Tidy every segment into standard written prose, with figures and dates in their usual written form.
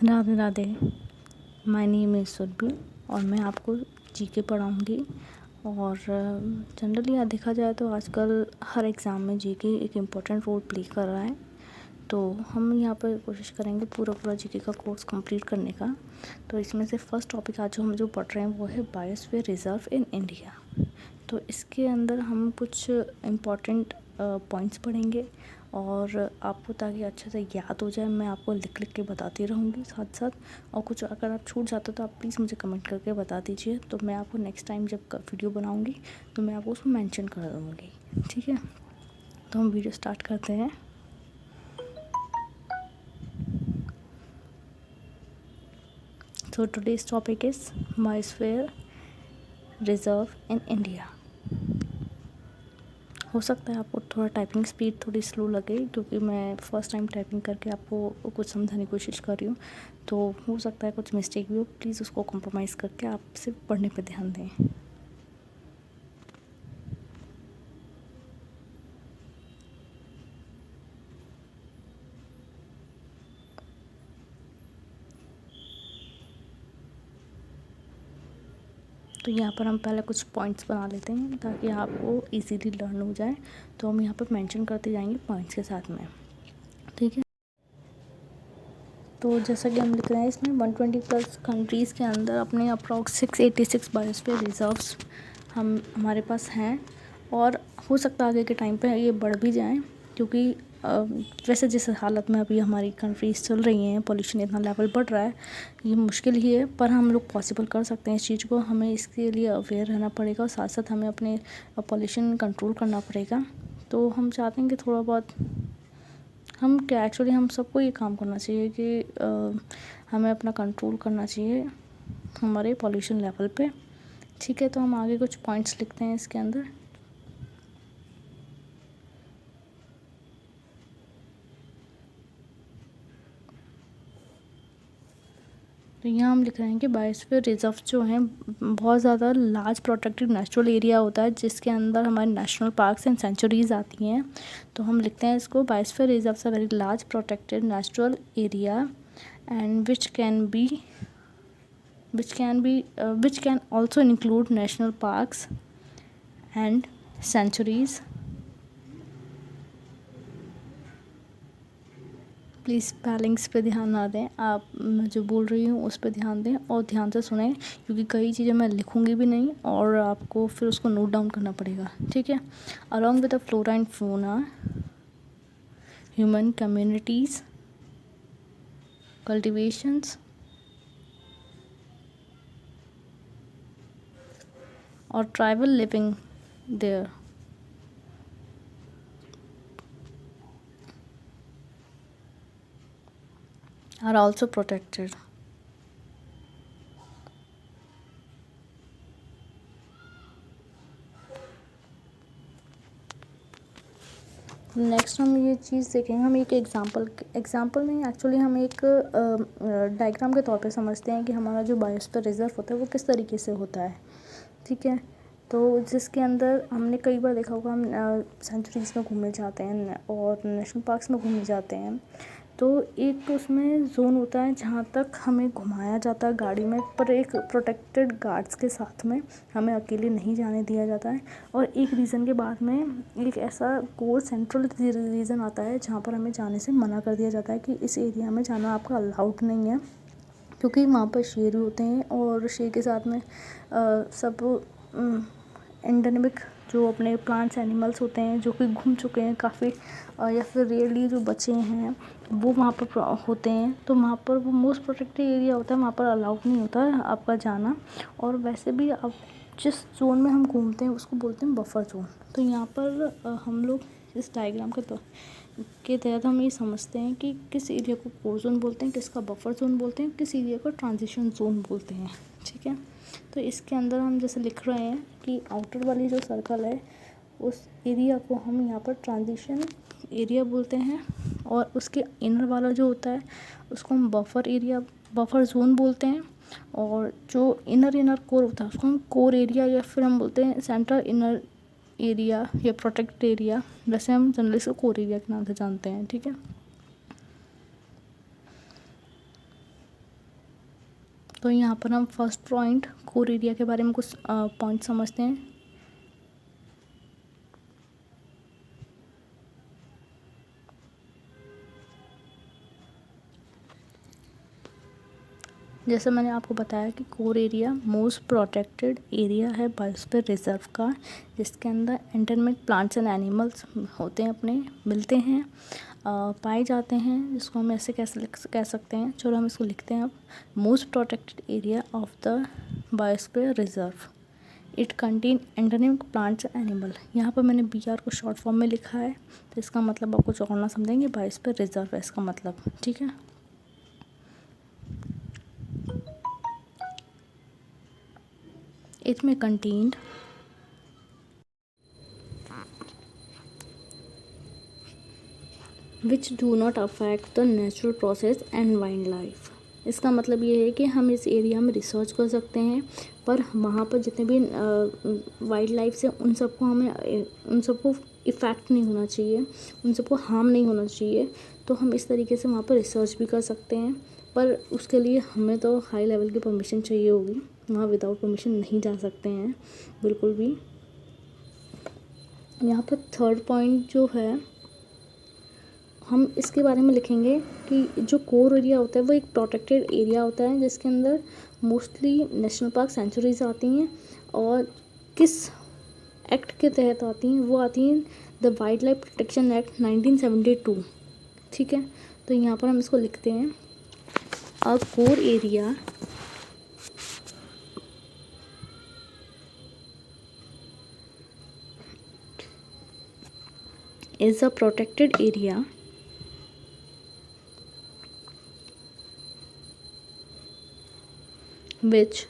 Radhe Radhe. My name is Surabhi और मैं आपको जीके पढ़ाऊँगी। और जनरली देखा जाए तो आजकल हर एग्ज़ाम में जीके एक इम्पोर्टेंट रोल प्ले कर रहा है। तो हम यहाँ पर कोशिश करेंगे पूरा जीके का कोर्स कंप्लीट करने का। तो इसमें से फर्स्ट टॉपिक आज हम जो पढ़ रहे हैं वो है बायोस्फीयर रिजर्व इन इंडिया। तो इसके अंदर हम कुछ इम्पॉर्टेंट पॉइंट्स पढ़ेंगे और आपको ताकि अच्छे से याद हो जाए मैं आपको लिख के बताती रहूँगी साथ साथ। और कुछ अगर आप छूट जाते हो तो आप प्लीज़ मुझे कमेंट करके बता दीजिए, तो मैं आपको नेक्स्ट टाइम जब वीडियो बनाऊँगी तो मैं आपको उसमें मेंशन कर दूँगी। ठीक है, तो हम वीडियो स्टार्ट करते हैं। So today's topic is Biosphere Reserve in India। हो सकता है आपको थोड़ा टाइपिंग स्पीड थोड़ी स्लो लगे क्योंकि मैं फ़र्स्ट टाइम टाइपिंग करके आपको कुछ समझाने की कोशिश कर रही हूँ, तो हो सकता है कुछ मिस्टेक भी हो। प्लीज़ उसको कॉम्प्रोमाइज़ करके आप सिर्फ पढ़ने पे ध्यान दें। तो यहाँ पर हम पहले कुछ पॉइंट्स बना लेते हैं ताकि आपको इजीली लर्न हो जाए। तो हम यहाँ पर मेंशन करते जाएंगे पॉइंट्स के साथ में। ठीक है, तो जैसा कि हम लिख रहे हैं इसमें 120+ कंट्रीज़ के अंदर अपने अप्रॉक्स 686 बायोस्फीयर रिजर्व्स हमारे पास हैं। और हो सकता है आगे के टाइम पे ये बढ़ भी जाएं क्योंकि वैसे जिस हालत में अभी हमारी कंट्रीज़ चल रही हैं, पॉल्यूशन इतना लेवल बढ़ रहा है, ये मुश्किल ही है। पर हम लोग पॉसिबल कर सकते हैं इस चीज़ को। हमें इसके लिए अवेयर रहना पड़ेगा और साथ साथ हमें अपने पॉल्यूशन कंट्रोल करना पड़ेगा। तो हम चाहते हैं कि थोड़ा बहुत हम क्या एक्चुअली हम सबको ये काम करना चाहिए कि हमें अपना कंट्रोल करना चाहिए हमारे पॉल्यूशन लेवल पे। ठीक है, तो हम आगे कुछ पॉइंट्स लिखते हैं इसके अंदर। तो यहाँ हम लिख रहे हैं कि बायोस्फीयर रिजर्व जो हैं बहुत ज़्यादा लार्ज प्रोटेक्टेड नेचुरल एरिया होता है जिसके अंदर हमारे नेशनल पार्क्स एंड सेंचुरीज़ आती हैं। तो हम लिखते हैं इसको biosphere reserves a very large protected natural area and which can also include national parks and sanctuaries। Please spellings पे ध्यान ना दें, आप मैं जो बोल रही हूँ उस पे ध्यान दें और ध्यान से सुनें क्योंकि कई चीज़ें मैं लिखूँगी भी नहीं और आपको फिर उसको नोट डाउन करना पड़ेगा। ठीक है, along with the flora and fauna, human communities, cultivations और tribal living there are also protected। Next हम ये चीज़ देखेंगे, हम एक एग्जांपल नहीं, एक्चुअली हम एक डायग्राम के तौर पे समझते हैं कि हमारा जो बायोस्फीयर रिजर्व होता है वो किस तरीके से होता है। ठीक है, तो जिसके अंदर हमने कई बार देखा होगा, हम सेंचुरीज़ में घूमने जाते हैं और नेशनल पार्क्स में घूमने जाते हैं, तो एक तो उसमें जोन होता है जहाँ तक हमें घुमाया जाता है गाड़ी में, पर एक प्रोटेक्टेड गार्ड्स के साथ में हमें अकेले नहीं जाने दिया जाता है। और एक रीज़न के बाद में एक ऐसा कोर सेंट्रल रीज़न आता है जहाँ पर हमें जाने से मना कर दिया जाता है कि इस एरिया में जाना आपका अलाउड नहीं है क्योंकि वहाँ पर शेर भी होते हैं और शेर के साथ में सब एंडेमिक जो अपने प्लांट्स एनिमल्स होते हैं जो कि घूम चुके हैं काफ़ी या फिर रेयरली जो बचे हैं वो वहाँ पर होते हैं। तो वहाँ पर वो मोस्ट प्रोटेक्टेड एरिया होता है, वहाँ पर अलाउड नहीं होता है आपका जाना। और वैसे भी आप जिस जोन में हम घूमते हैं उसको बोलते हैं बफर जोन। तो यहाँ पर हम लोग इस डायग्राम के तहत हम ये समझते हैं कि किस एरिया को कोर जोन बोलते हैं, किसका बफर जोन बोलते हैं, किस एरिया को ट्रांजिशन जोन बोलते हैं। ठीक है, तो इसके अंदर हम जैसे लिख रहे हैं कि आउटर वाली जो सर्कल है उस एरिया को हम यहाँ पर ट्रांजिशन एरिया बोलते हैं और उसके इनर वाला जो होता है उसको हम बफर जोन बोलते हैं। और जो इनर कोर होता है उसको हम कोर एरिया या फिर हम बोलते हैं सेंट्रल इनर एरिया या प्रोटेक्ट एरिया, वैसे हम जनरली इसको कोर एरिया के नाम से जानते हैं। ठीक है, तो यहाँ पर हम फर्स्ट पॉइंट कोर एरिया के बारे में कुछ पॉइंट समझते हैं। जैसे मैंने आपको बताया कि core area most protected area है बायोस्फीयर रिजर्व का, जिसके अंदर एंडेमिक प्लांट्स एंड एनिमल्स होते हैं, अपने मिलते हैं, पाए जाते हैं, जिसको हम ऐसे कैसे कह सकते हैं। चलो हम इसको लिखते हैं अब। Most protected area of the biosphere reserve, it contain endemic plants and animal. यहाँ पर मैंने BR को शॉर्ट फॉर्म में लिखा है, तो इसका मतलब आप कुछ और ना समझेंगे, बायोस्फीयर रिजर्व है इसका मतलब, ठीक है। It may contained which do not affect the natural process and wildlife। इसका मतलब ये है कि हम इस एरिया में रिसर्च कर सकते हैं, पर वहाँ पर जितने भी वाइल्ड लाइफ से उन सबको इफ़ेक्ट नहीं होना चाहिए, उन सबको हार्म नहीं होना चाहिए। तो हम इस तरीके से वहाँ पर रिसर्च भी कर सकते हैं, पर उसके लिए हमें तो हाई लेवल की परमिशन चाहिए होगी, वहाँ विदाउट परमिशन नहीं जा सकते हैं बिल्कुल भी। यहाँ पर थर्ड पॉइंट जो है, हम इसके बारे में लिखेंगे कि जो कोर एरिया होता है वो एक प्रोटेक्टेड एरिया होता है, जिसके अंदर मोस्टली नेशनल पार्क सेंचुरीज आती हैं, और किस एक्ट के तहत आती हैं, वो आती हैं the wild life protection act 1972, ठीक है। तो यहाँ पर हम इसको लिखते हैं, a core area is a protected area which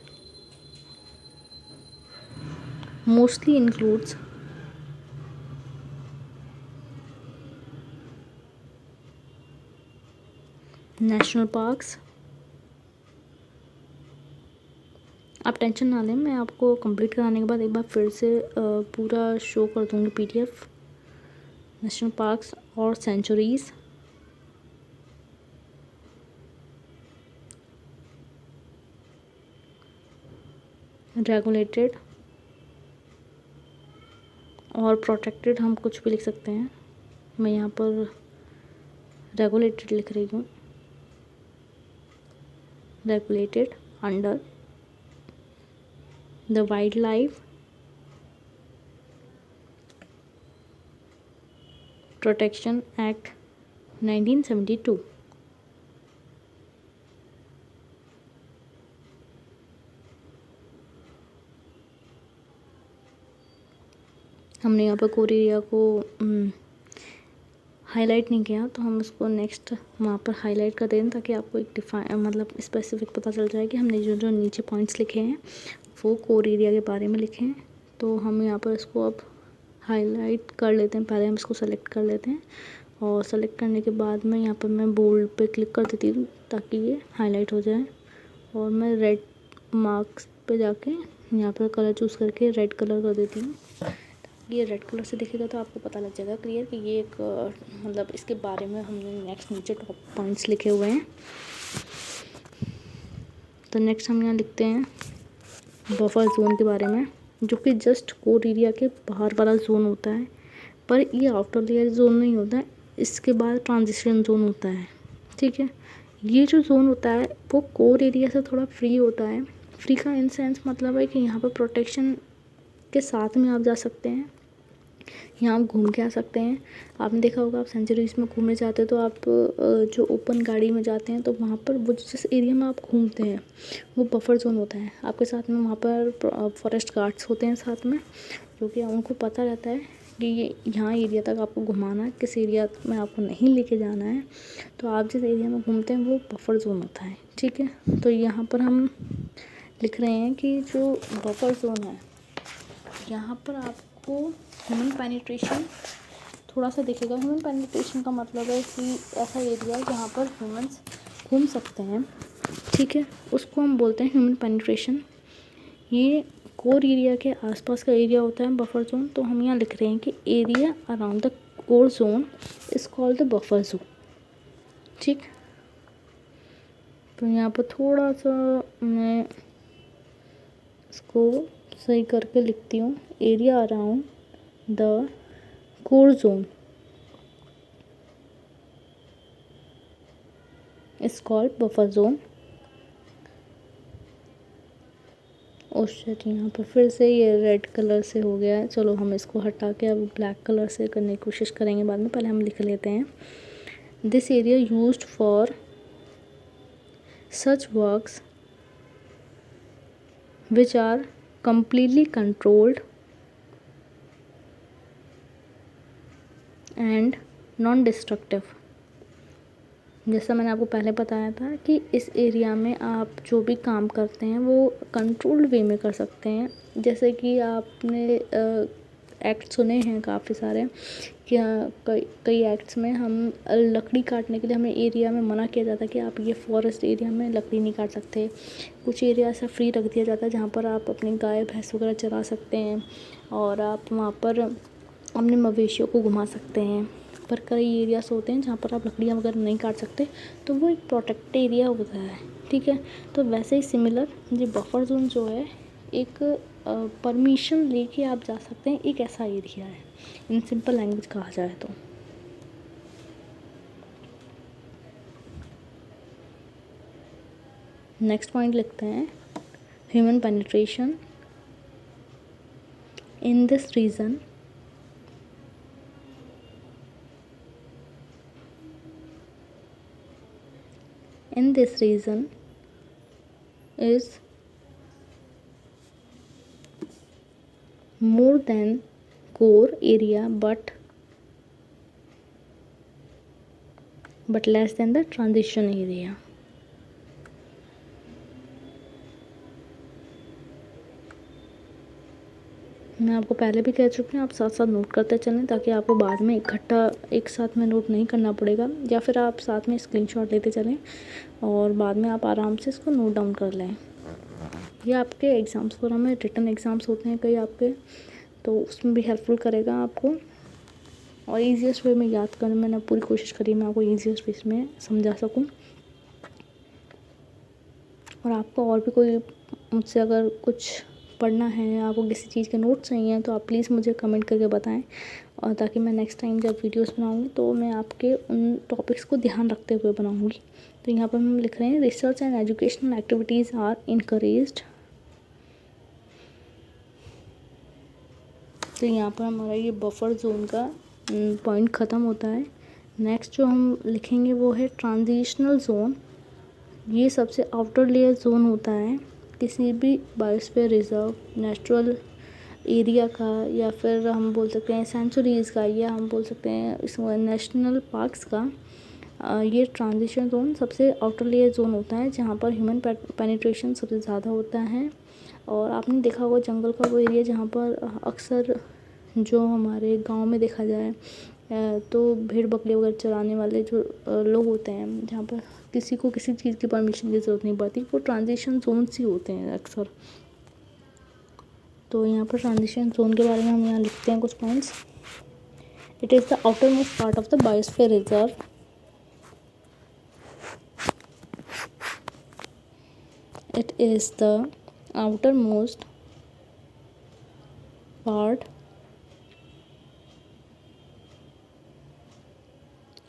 mostly includes national parks। आप टेंशन ना लें, मैं आपको कंप्लीट कराने के बाद एक बार फिर से पूरा शो कर दूँगी PDF। नेशनल पार्क्स और सेंचुरीज, रेगुलेटेड और प्रोटेक्टेड, हम कुछ भी लिख सकते हैं। मैं यहाँ पर रेगुलेटेड लिख रही हूँ, regulated under the wild life protection act 1972। हमने यहाँ पर कोर एरिया को हाईलाइट नहीं किया, तो हम इसको नेक्स्ट वहाँ पर हाईलाइट कर दें, ताकि आपको एक मतलब स्पेसिफिक पता चल जाए कि हमने जो नीचे पॉइंट्स लिखे हैं वो कोर एरिया के बारे में लिखे हैं। तो हम यहाँ पर इसको अब हाईलाइट कर लेते हैं। पहले हम इसको सेलेक्ट कर लेते हैं, और सेलेक्ट करने के बाद में यहाँ पर मैं बोल्ड पे क्लिक कर देती हूँ ताकि ये हाईलाइट हो जाए, और मैं रेड मार्क्स पे जाके यहाँ पर कलर चूज़ करके रेड कलर कर देती हूँ। ये रेड कलर से दिखेगा तो आपको पता लग जाएगा क्लियर कि ये एक मतलब इसके बारे में हमने नेक्स्ट नीचे टॉप पॉइंट्स लिखे हुए हैं। तो नेक्स्ट हम यहाँ लिखते हैं बफर जोन के बारे में, जो कि जस्ट कोर एरिया के बाहर वाला जोन होता है, पर ये आउटर लेयर जोन नहीं होता है, इसके बाद ट्रांजिशन जोन होता है, ठीक है। ये जो जोन होता है वो कोर एरिया से थोड़ा फ्री होता है। फ्री का इन सेंस मतलब है कि यहाँ पर प्रोटेक्शन के साथ में आप जा सकते हैं, यहाँ आप घूम के आ सकते हैं। आपने देखा होगा, आप सेंचुरीज में घूमने जाते हैं तो आप जो ओपन गाड़ी में जाते हैं, तो वहाँ पर वो जिस एरिया में आप घूमते हैं वो बफर जोन होता है आपके साथ में। वहाँ पर फॉरेस्ट गार्ड्स होते हैं साथ में, जो कि उनको पता रहता है कि ये यहाँ एरिया तक आपको घुमाना है, किस एरिया में आपको नहीं लेके जाना है। तो आप जिस एरिया में घूमते हैं वो बफर जोन होता है, ठीक है। तो यहाँ पर हम लिख रहे हैं कि जो बफर जोन है, यहाँ पर आपको ह्यूमन पेनिट्रेशन थोड़ा सा दिखेगा। ह्यूमन पेनिट्रेशन का मतलब है कि ऐसा एरिया जहाँ पर ह्यूमंस घूम सकते हैं, ठीक है, उसको हम बोलते हैं ह्यूमन पेनिट्रेशन। ये कोर एरिया के आसपास का एरिया होता है बफर जोन। तो हम यहाँ लिख रहे हैं कि area around the core zone is called the buffer zone, ठीक। तो यहाँ पर थोड़ा सा मैं इसको सही करके लिखती हूँ। Area around the core zone is called buffer zone. और शिट, यहाँ पर फिर से ये रेड कलर से हो गया है। चलो हम इसको हटा के अब ब्लैक कलर से करने की कोशिश करेंगे बाद में, पहले हम लिख लेते हैं। This area used for such works which are completely controlled and non-destructive। जैसा मैंने आपको पहले बताया था कि इस एरिया में आप जो भी काम करते हैं वो कंट्रोल्ड वे में कर सकते हैं। जैसे कि आपने एक्ट सुने हैं काफ़ी सारे कि कई एक्ट्स में हम लकड़ी काटने के लिए हमें एरिया में मना किया जाता है कि आप ये फॉरेस्ट एरिया में लकड़ी नहीं काट सकते। कुछ एरिया ऐसा फ्री रख दिया जाता है जहाँ पर आप अपनी गाय भैंस वगैरह चरा सकते हैं और आप वहाँ पर अपने मवेशियों को घुमा सकते हैं। पर कई एरियाज होते हैं जहाँ पर आप लकड़ियाँ वगैरह नहीं काट सकते, तो वो एक प्रोटेक्टेड एरिया होता है। ठीक है, तो वैसे ही सिमिलर ये बफर जोन जो है एक परमिशन लेके आप जा सकते हैं, एक ऐसा एरिया है इन सिंपल लैंग्वेज कहा जाए तो। नेक्स्ट पॉइंट लिखते हैं, human penetration in this region is more than core area but less than the transition area। मैं आपको पहले भी कह चुकी हूँ, आप साथ साथ नोट करते चलें ताकि आपको बाद में इकट्ठा एक साथ में नोट नहीं करना पड़ेगा, या फिर आप साथ में स्क्रीनशॉट लेते चलें और बाद में आप आराम से इसको नोट डाउन कर लें। ये आपके एग्ज़ाम्स वगैरह में रिटन एग्ज़ाम्स होते हैं कई आपके, तो उसमें भी हेल्पफुल करेगा आपको। और ईजीएस्ट वे में याद करने मैंने पूरी कोशिश करी मैं आपको ईजीएस्ट वे में समझा सकूं। और आपको और भी कोई मुझसे अगर कुछ पढ़ना है, आपको किसी चीज़ के नोट्स चाहिए तो आप प्लीज़ मुझे कमेंट करके बताएं, और ताकि मैं नेक्स्ट टाइम जब वीडियोस बनाऊंगी तो मैं आपके उन टॉपिक्स को ध्यान रखते हुए बनाऊंगी। तो यहाँ पर हम लिख रहे हैं, research and educational activities are encouraged. तो यहाँ पर हमारा ये बफर जोन का पॉइंट ख़त्म होता है। नेक्स्ट जो हम लिखेंगे वो है ट्रांजिशनल जोन। ये सबसे आउटर लेयर जोन होता है किसी भी बायोस्फीयर रिजर्व, नेचुरल एरिया का, या फिर हम बोल सकते हैं सेंचुरीज़ का, या हम बोल सकते हैं इस नेशनल पार्क्स का। ये ट्रांजिशन जोन सबसे आउटर लेयर जोन होता है जहाँ पर ह्यूमन पेनिट्रेशन सबसे ज़्यादा होता है। और आपने देखा होगा जंगल का वो एरिया जहाँ पर अक्सर जो हमारे गांव में देखा जाए तो भेड़ बकरी वगैरह चराने वाले जो लोग होते हैं, जहाँ पर किसी को किसी चीज़ की परमिशन की ज़रूरत नहीं पड़ती, वो ट्रांजिशन जोन्स ही होते हैं अक्सर। तो यहाँ पर ट्रांजिशन जोन के बारे में हम यहाँ लिखते हैं कुछ points. It is the outer most part of the biosphere reserve. It is the outermost part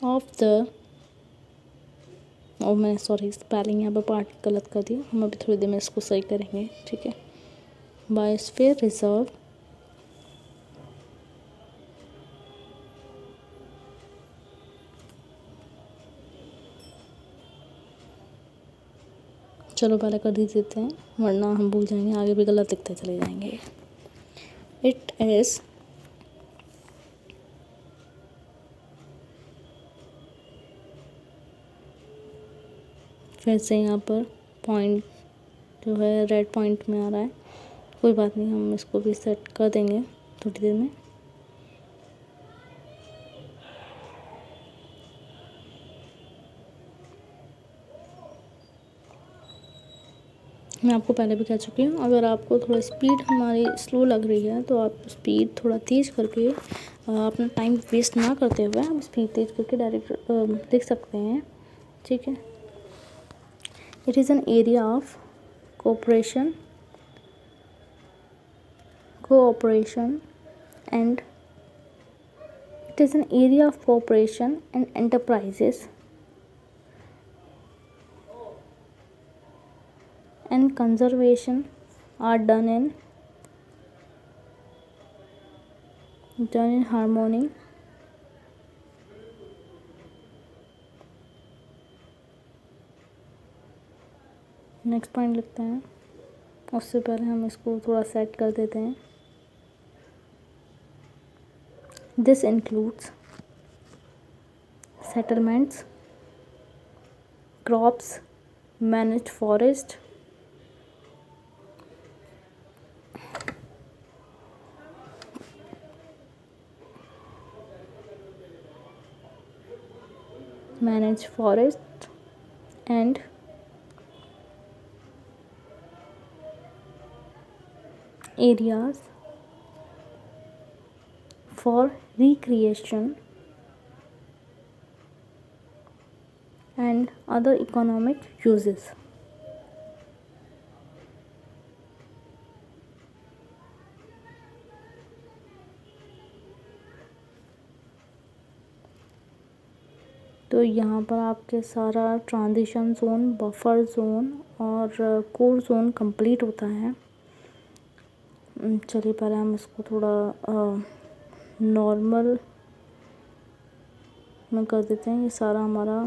of the मैंने सॉरी स्पेलिंग यहाँ पर पार्ट गलत कर दिया, हम अभी थोड़ी देर में इसको सही करेंगे। ठीक है, बायोस्फीयर रिजर्व चलो पहले कर ही देते हैं वरना हम भूल जाएंगे, आगे भी गलत लिखते चले जाएंगे। इट इज़ फिर से यहाँ पर पॉइंट जो है रेड पॉइंट में आ रहा है, कोई बात नहीं, हम इसको भी सेट कर देंगे थोड़ी देर में। मैं आपको पहले भी कह चुकी हूँ, अगर आपको थोड़ा स्पीड हमारी स्लो लग रही है तो आप स्पीड थोड़ा तेज़ करके अपना टाइम वेस्ट ना करते हुए आप स्पीड तेज़ करके डायरेक्ट देख सकते हैं। ठीक है, It is an area of cooperation and it is an area of cooperation and enterprises and conservation are done in harmony next point लिखते हैं, उससे पहले हम इसको थोड़ा सेट कर देते हैं। This includes settlements, crops, managed forest, and areas for recreation and other economic uses. तो यहाँ पर आपके सारा ट्रांजिशन जोन, बफर जोन और कोर जोन कंप्लीट होता है। चलिए पहले हम इसको थोड़ा नॉर्मल में कर देते हैं। ये सारा हमारा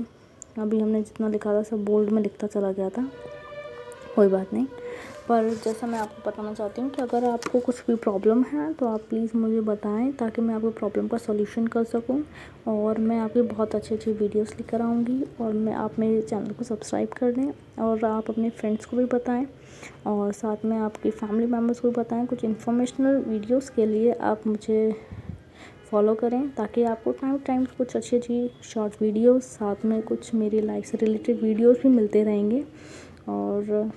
अभी हमने जितना लिखा था सब बोल्ड में लिखता चला गया था, कोई बात नहीं। पर जैसा मैं आपको बताना चाहती हूँ कि अगर आपको कुछ भी प्रॉब्लम है तो आप प्लीज़ मुझे बताएं ताकि मैं आपकी प्रॉब्लम का सॉल्यूशन कर सकूं, और मैं आपकी बहुत अच्छी अच्छी वीडियोस लेकर आऊँगी। और मैं आप मेरे चैनल को सब्सक्राइब कर दें और आप अपने फ्रेंड्स को भी बताएं और साथ में आपकी फैमिली मेम्बर्स को भी बताएं। कुछ इन्फॉर्मेशनल वीडियोज़ के लिए आप मुझे फॉलो करें ताकि आपको टाइम टू टाइम कुछ अच्छी अच्छी शॉर्ट वीडियोस, साथ में कुछ मेरी लाइफ से रिलेटेड वीडियोस भी मिलते रहेंगे और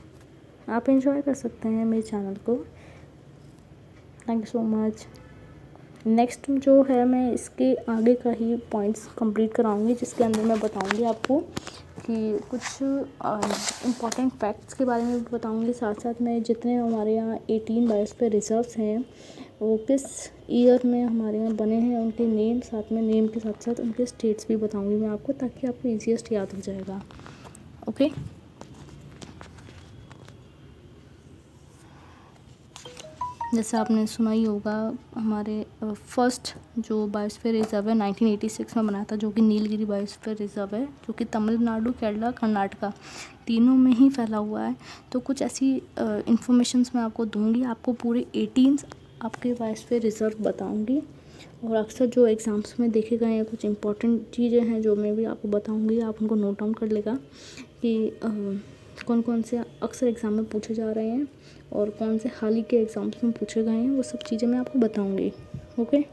आप एंजॉय कर सकते हैं मेरे चैनल को। Thank you so much. Next जो है मैं इसके आगे का ही पॉइंट्स कंप्लीट कराऊंगी, जिसके अंदर मैं बताऊंगी आपको कि कुछ इम्पॉर्टेंट फैक्ट्स के बारे में भी बताऊंगी। साथ साथ में जितने हमारे यहाँ 18 बायोस्फीयर रिजर्व्स हैं वो किस ईयर में हमारे यहाँ बने हैं, उनके नेम, साथ में नेम के साथ साथ उनके स्टेट्स भी बताऊंगी मैं आपको, ताकि आपको ईजीएस्ट याद हो जाएगा। ओके, जैसे आपने सुना ही होगा हमारे फर्स्ट जो बायोस्फीयर रिजर्व है 1986 में बना था, जो कि नीलगिरी बायोस्फीयर रिजर्व है, जो कि तमिलनाडु, केरला, कर्नाटका तीनों में ही फैला हुआ है। तो कुछ ऐसी इंफॉर्मेशंस मैं आपको दूंगी, आपको पूरे 18 आपके बायोस्फीयर रिजर्व बताऊंगी। और अक्सर जो एग्ज़ाम्स में देखे गए हैं कुछ इंपॉर्टेंट चीज़ें हैं जो मैं भी आपको बताऊंगी, आप उनको नोट डाउन कर लेगा कि कौन कौन से अक्सर एग्ज़ाम में पूछे जा रहे हैं और कौन से हाल ही के एग्ज़ाम्स में पूछे गए हैं, वो सब चीज़ें मैं आपको बताऊंगी। ओके।